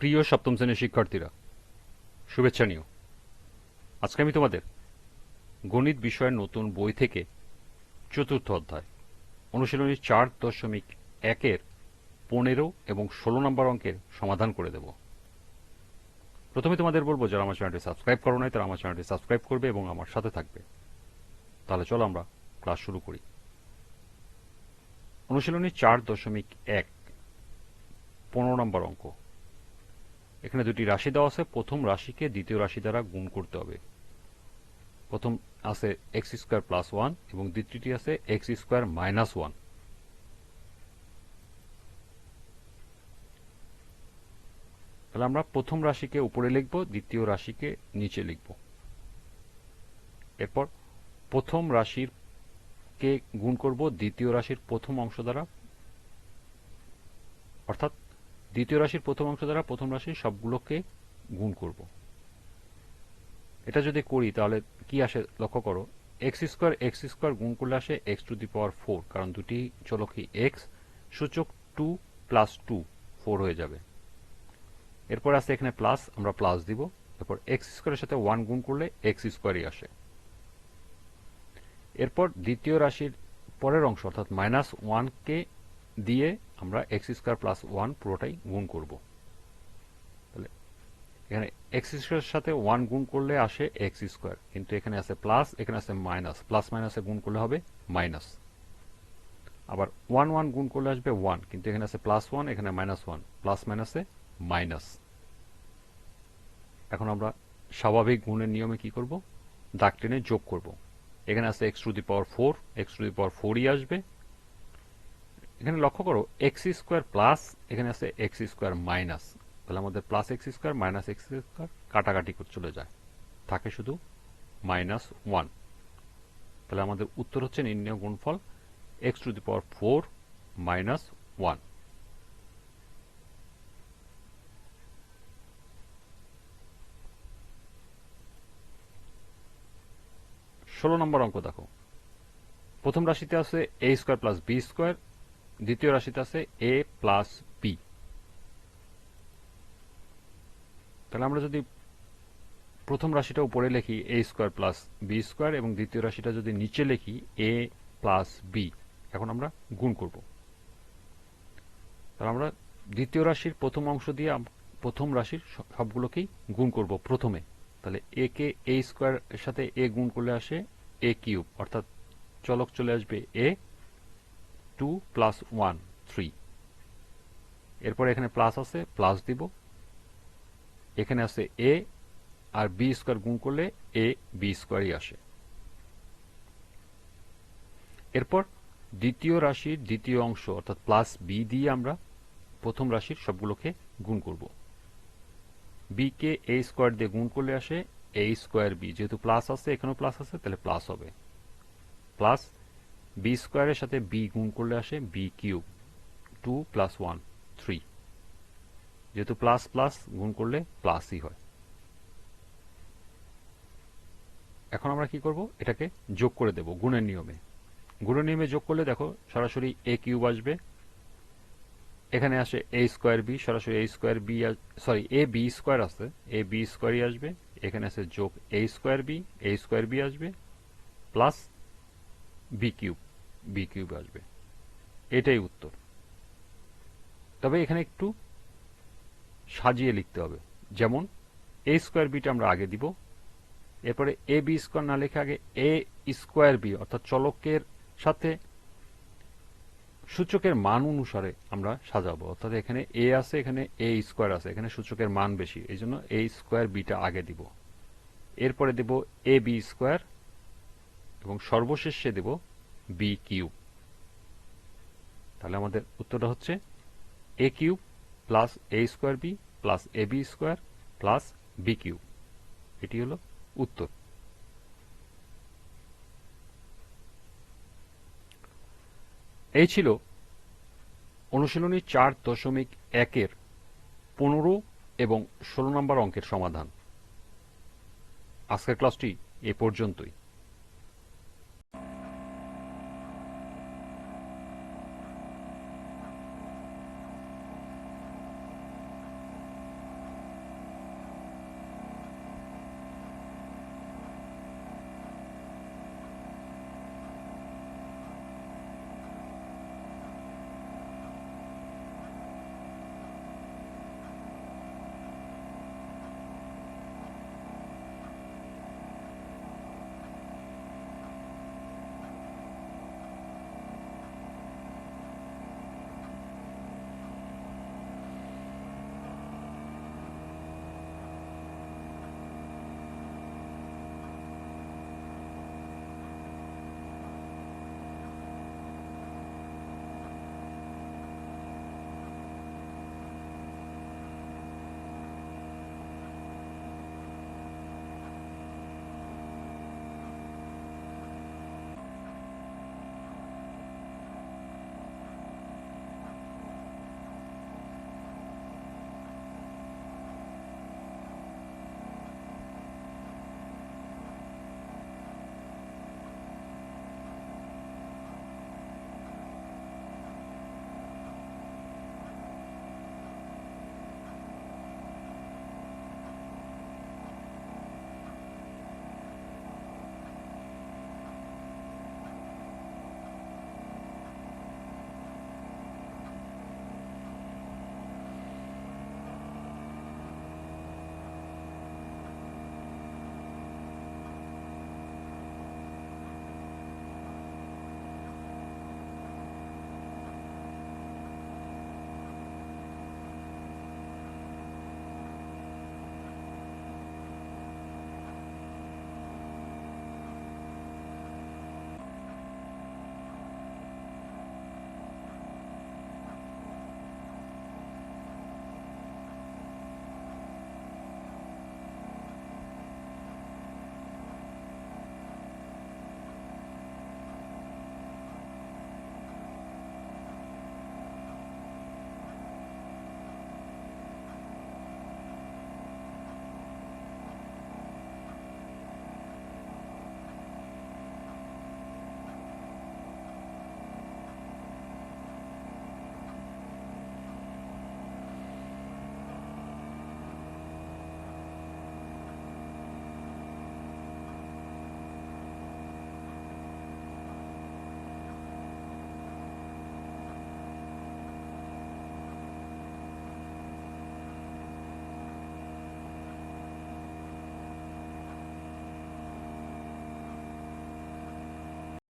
প্রিয় সপ্তম শ্রেণীর শিক্ষার্থীরা, শুভেচ্ছা নিও। আজকে আমি তোমাদের গণিত বিষয়ের নতুন বই থেকে চতুর্থ অধ্যায় অনুশীলনী 4.1-এর 15 এবং 16 নম্বর অঙ্কের সমাধান করে দেব। প্রথমে তোমাদের বলবো, যারা আমার চ্যানেলটি সাবস্ক্রাইব করো নাই তারা আমার চ্যানেলটি সাবস্ক্রাইব করবে এবং আমার সাথে থাকবে। তাহলে চলো আমরা ক্লাস শুরু করি। অনুশীলনী 4.1, 15 নম্বর অঙ্ক। এখানে দুটি রাশি দেওয়া আছে। প্রথম রাশিকে দ্বিতীয় রাশি দ্বারা গুণ করতে হবে। প্রথম আছে এক্স স্কোয়ার প্লাস 1 এবং দ্বিতীয়টি আছে এক্স স্কোয়ার মাইনাস 1। তাহলে আমরা প্রথম রাশিকে উপরে লিখব, দ্বিতীয় রাশিকে নিচে লিখব। এরপর প্রথম রাশির কে গুণ করব দ্বিতীয় রাশির প্রথম অংশ দ্বারা, অর্থাৎ দ্বিতীয় রাশির প্রথম অংশ দ্বারা প্রথম রাশির সবগুলোকে গুণ করব। এটা যদি করি তাহলে কি আসে লক্ষ্য করো। এক্স স্কোয়ার গুণ করলে আসে এক্স টু দি পাওয়ার 4, কারণ দুটি চলকই এক্স, সূচক 2 প্লাস 2 4 হয়ে যাবে। এরপর আছে এখানে প্লাস, আমরা প্লাস দিব। এরপর এক্স স্কোয়ারের সাথে 1 গুণ করলে এক্স স্কোয়ারই আসে। এরপর দ্বিতীয় রাশির পরের অংশ অর্থাৎ মাইনাস 1কে দিয়ে আমরা এক্স স্কোয়ার প্লাস 1 পুরোটাই গুণ করব। তাহলে এখানে এক্স স্কোয়ারের সাথে 1 গুণ করলে আসে এক্স স্কোয়ার, কিন্তু এখানে আছে প্লাস, এখানে আছে মাইনাস, প্লাস মাইনাসে গুণ করলে হবে মাইনাস। আবার 1 গুণ করলে আসবে 1, কিন্তু এখানে আছে প্লাস 1, এখানে মাইনাস 1, প্লাস মাইনাসে মাইনাস। এখন আমরা স্বাভাবিক গুণের নিয়মে কি করব, দাগ টেনে যোগ করব। এখানে আছে x to the power 4, x to the power 4ই আসবে। এখানে লক্ষ্য করো এক্স স্কোয়ার প্লাস, এখানে আছে এক্স স্কোয়ার মাইনাস। তাহলে আমাদের plus x square minus x square কাটাকাটি করে চলে যায়, থাকে শুধু মাইনাস 1। তাহলে আমাদের উত্তর হচ্ছে নির্ণয় গুণফল x to the power 4 minus 1। 16 নম্বর অঙ্ক দেখো। প্রথম রাশিতে আছে এ স্কোয়ার প্লাস বি স্কোয়ার, দ্বিতীয় রাশিতে আছে এ প্লাস বি। তাহলে আমরা যদি প্রথম রাশিটা উপরে লিখি এ স্কোয়ার প্লাস বি স্কোয়ার এবং দ্বিতীয় রাশিটা যদি নিচে লিখি এ প্লাস বি, এখন আমরা গুণ করব। তাহলে আমরা দ্বিতীয় রাশির প্রথম অংশ দিয়ে প্রথম রাশির সবগুলোকেই গুণ করব প্রথমে। তাহলে এ কে এ স্কোয়ার এর সাথে এ গুণ করলে আসে এ কিউব, অর্থাৎ চলক চলে আসবে এ, 2 প্লাস 1 3। এরপর এখানে প্লাস আছে, প্লাস দিব। এখানে আছে এ আর বি স্কোয়ার গুণ করলে এ বি স্কোয়ারই আসে। এরপর দ্বিতীয় রাশির দ্বিতীয় অংশ অর্থাৎ প্লাস বি দিয়ে আমরা প্রথম রাশির সবগুলোকে গুণ করব। বি কে এ স্কোয়ার দিয়ে গুণ করলে আসে এ স্কোয়ার বি, যেহেতু প্লাস আছে এখানেও প্লাস আছে তাহলে প্লাস হবে। প্লাস বি স্কোয়ারের সাথে বি গুণ করলে আসে বি কিউব, 2 প্লাস 1 3, যেহেতু প্লাস প্লাস গুণ করলে প্লাসই হয়। এখন আমরা কি করব, এটাকে যোগ করে দেব গুণের নিয়মে। গুণের নিয়মে যোগ করলে দেখো সরাসরি এ কিউব আসবে, এখানে আসে এ স্কোয়ার বি, সরাসরি এ স্কোয়ার বি, সরি এ বি স্কোয়ার আছে, এ বি স্কোয়ারই আসবে। এখানে আছে যোগ এ স্কোয়ার বি আসবে, প্লাস বি কিউব আসবে। এটাই উত্তর। তবে এখানে একটু সাজিয়ে লিখতে হবে, যেমন এ স্কোয়ার বিটা আমরা আগে দিব, এরপরে এ বি স্কোয়ার না লিখে আগে এ স্কোয়ার বি, অর্থাৎ চলকের সাথে সূচকের মান অনুসারে আমরা সাজাবো। অর্থাৎ এখানে এ আছে, এখানে এ স্কোয়ার আছে, এখানে সূচকের মান বেশি, এই জন্য এ স্কোয়ার বিটা আগে দিব। এরপরে দেব এ বি স্কোয়ার এবং সর্বশেষে দেব বি কিউব। তাহলে আমাদের উত্তরটা হচ্ছে a cube plus a square b plus a b square plus b cube. এটি হলো উত্তর। এই ছিল অনুশীলনী 4.1-এর 15 এবং 16 নম্বর অঙ্কের সমাধান। আজকের ক্লাসটি এ পর্যন্তই।